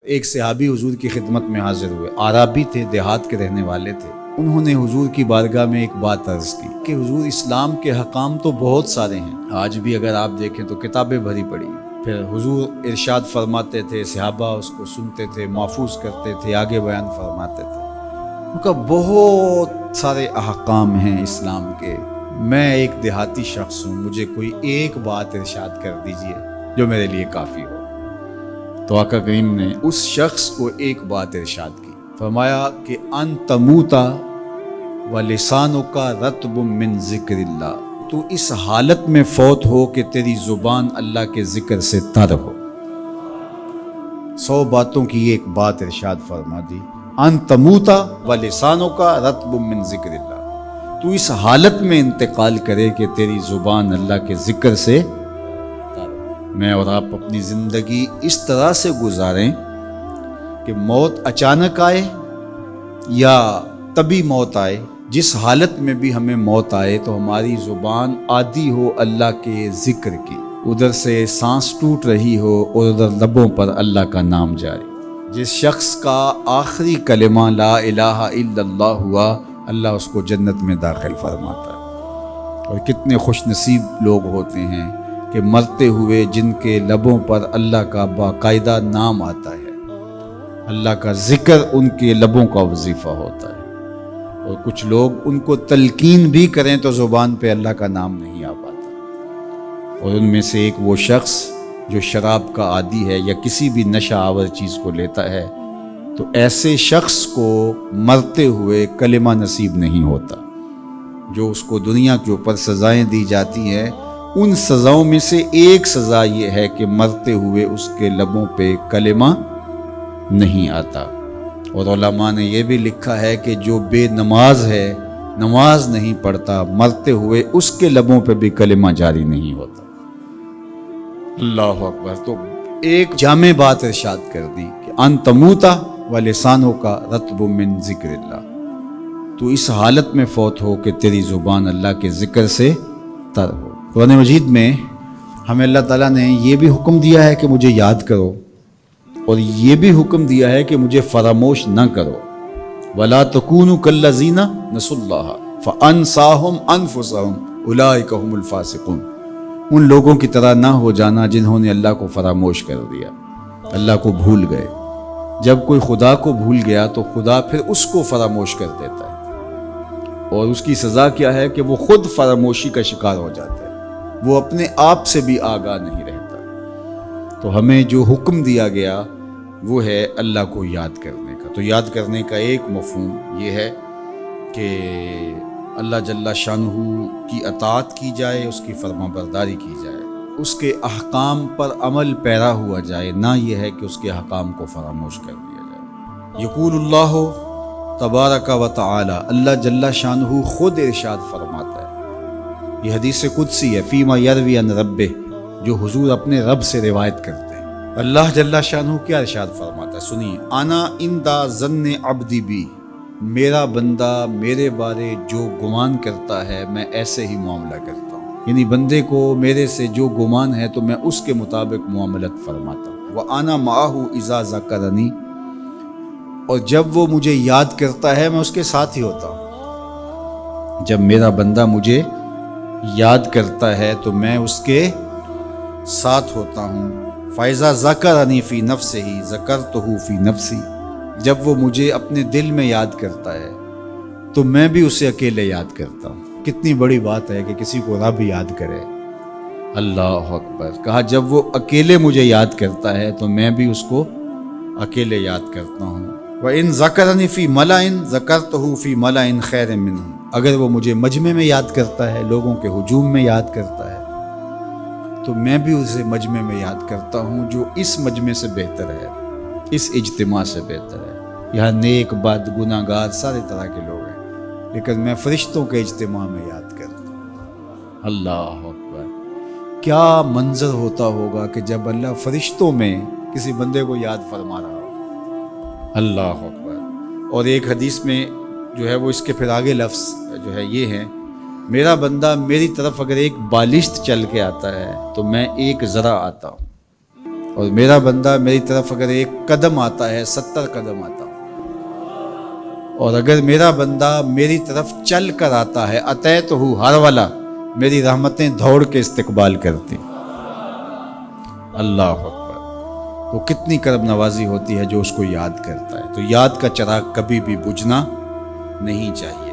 ایک صحابی حضور کی خدمت میں حاضر ہوئے، عربی تھے، دیہات کے رہنے والے تھے۔ انہوں نے حضور کی بارگاہ میں ایک بات عرض کی کہ حضور اسلام کے حکام تو بہت سارے ہیں، آج بھی اگر آپ دیکھیں تو کتابیں بھری پڑی ہیں۔ پھر حضور ارشاد فرماتے تھے، صحابہ اس کو سنتے تھے، محفوظ کرتے تھے، آگے بیان فرماتے تھے۔ ان کا بہت سارے احکام ہیں اسلام کے، میں ایک دیہاتی شخص ہوں، مجھے کوئی ایک بات ارشاد کر دیجئے جو میرے لیے کافی ہو۔ تو آقا کریم نے اس شخص کو ایک بات ارشاد کی، فرمایا کہ ان تموتا ولسانک رطب من ذکر اللہ، تو اس حالت میں فوت ہو کہ تیری زبان اللہ کے ذکر سے تر ہو۔ 100 باتوں کی ایک بات ارشاد فرما دی، ان تموتا ولسانک رطب من ذکر اللہ، تو اس حالت میں انتقال کرے کہ تیری زبان اللہ کے ذکر سے تر ہو۔ میں اور آپ اپنی زندگی اس طرح سے گزاریں کہ موت اچانک آئے یا طبی موت آئے، جس حالت میں بھی ہمیں موت آئے تو ہماری زبان عادی ہو اللہ کے ذکر کی، ادھر سے سانس ٹوٹ رہی ہو اور ادھر لبوں پر اللہ کا نام جاری۔ جس شخص کا آخری کلمہ لا الہ الا اللہ ہوا، اللہ اس کو جنت میں داخل فرماتا ہے۔ اور کتنے خوش نصیب لوگ ہوتے ہیں کہ مرتے ہوئے جن کے لبوں پر اللہ کا باقاعدہ نام آتا ہے، اللہ کا ذکر ان کے لبوں کا وظیفہ ہوتا ہے۔ اور کچھ لوگ ان کو تلقین بھی کریں تو زبان پہ اللہ کا نام نہیں آ پاتا۔ اور ان میں سے ایک وہ شخص جو شراب کا عادی ہے یا کسی بھی نشہ آور چیز کو لیتا ہے، تو ایسے شخص کو مرتے ہوئے کلمہ نصیب نہیں ہوتا۔ جو اس کو دنیا کے اوپر سزائیں دی جاتی ہیں، ان سزاؤں میں سے ایک سزا یہ ہے کہ مرتے ہوئے اس کے لبوں پہ کلمہ نہیں آتا۔ اور علماء نے یہ بھی لکھا ہے کہ جو بے نماز ہے، نماز نہیں پڑھتا، مرتے ہوئے اس کے لبوں پہ بھی کلمہ جاری نہیں ہوتا۔ اللہ اکبر۔ تو ایک جامع بات ارشاد کر دی کہ ان تموتا ولسانک رطب من ذکر اللہ، تو اس حالت میں فوت ہو کہ تیری زبان اللہ کے ذکر سے تر ہو۔ قرآن مجید میں ہمیں اللہ تعالیٰ نے یہ بھی حکم دیا ہے کہ مجھے یاد کرو، اور یہ بھی حکم دیا ہے کہ مجھے فراموش نہ کرو۔ وَلَا تَكُونُوا كَالَّذِينَ نَسُوا اللَّهَ فَأَنسَاهُمْ أَنفُسَهُمْ أُولَٰئِكَ هُمُ الْفَاسِقُونَ، ان لوگوں کی طرح نہ ہو جانا جنہوں نے اللہ کو فراموش کر دیا، اللہ کو بھول گئے۔ جب کوئی خدا کو بھول گیا تو خدا پھر اس کو فراموش کر دیتا ہے، اور اس کی سزا کیا ہے کہ وہ خود فراموشی کا شکار ہو جاتا ہے، وہ اپنے آپ سے بھی آگاہ نہیں رہتا۔ تو ہمیں جو حکم دیا گیا وہ ہے اللہ کو یاد کرنے کا۔ تو یاد کرنے کا ایک مفہوم یہ ہے کہ اللہ جل شانہ کی اطاعت کی جائے، اس کی فرما برداری کی جائے، اس کے احکام پر عمل پیرا ہوا جائے، نہ یہ ہے کہ اس کے احکام کو فراموش کر دیا جائے۔ یقول اللہ تبارک و تعالی، اللہ جل شانہ خود ارشاد فرماتا ہے، یہ حدیث قدسی ہے، فیما یروی عن ربہ، جو حضور اپنے رب سے روایت کرتے ہیں۔ اللہ جل شانہ کیا ارشاد فرماتا ہے، سنیے، انا عند ظن عبدی بی، میرا بندہ میرے بارے جو گمان کرتا ہے میں ایسے ہی معاملہ کرتا ہوں، یعنی بندے کو میرے سے جو گمان ہے تو میں اس کے مطابق معاملت فرماتا ہوں۔ وَأَنَا مَعَهُ إِذَا ذَكَرَنِي، اور جب وہ مجھے یاد کرتا ہے میں اس کے ساتھ ہی ہوتا ہوں۔ جب میرا بندہ مجھے یاد کرتا ہے تو میں اس کے ساتھ ہوتا ہوں۔ فَإِذَا ذَكَرَنِي فِي نَفْسِهِ ذَكَرْتُهُ فِي نَفْسِي، جب وہ مجھے اپنے دل میں یاد کرتا ہے تو میں بھی اسے اکیلے یاد کرتا ہوں۔ کتنی بڑی بات ہے کہ کسی کو رب یاد کرے۔ اللہ اکبر۔ کہا جب وہ اکیلے مجھے یاد کرتا ہے تو میں بھی اس کو اکیلے یاد کرتا ہوں۔ وَإِن ذَكَرَنِي فِي مَلَئٍ ذَكَرْتُهُ فِي مَلَئٍ خَيْرٍ مِّنْهُمْ، اگر وہ مجھے مجمع میں یاد کرتا ہے، لوگوں کے ہجوم میں یاد کرتا ہے، تو میں بھی اسے مجمع میں یاد کرتا ہوں جو اس مجمع سے بہتر ہے، اس اجتماع سے بہتر ہے۔ یہاں نیک بد گناہ گار سارے طرح کے لوگ ہیں، لیکن میں فرشتوں کے اجتماع میں یاد کرتا ہوں۔ اللہ اکبر۔ کیا منظر ہوتا ہوگا کہ جب اللہ فرشتوں میں کسی بندے کو یاد فرما رہا ہو۔ اللہ اکبر۔ اور ایک حدیث میں جو ہے وہ اس کے پھر آگے لفظ جو ہے یہ ہے، میرا بندہ میری طرف اگر ایک بالشت چل کے آتا ہے تو میں ایک ذرا آتا ہوں، اور میرا بندہ میری طرف اگر 1 قدم آتا ہے 70 قدم آتا ہوں، اور اگر میرا بندہ میری طرف چل کر آتا ہے اتیت ہو ہر والا، میری رحمتیں دوڑ کے استقبال کرتی. اللہ اکبر. تو کتنی کرم نوازی ہوتی ہے جو اس کو یاد کرتا ہے. تو یاد کا چراغ کبھی بھی بجھنا نہیں چاہیے.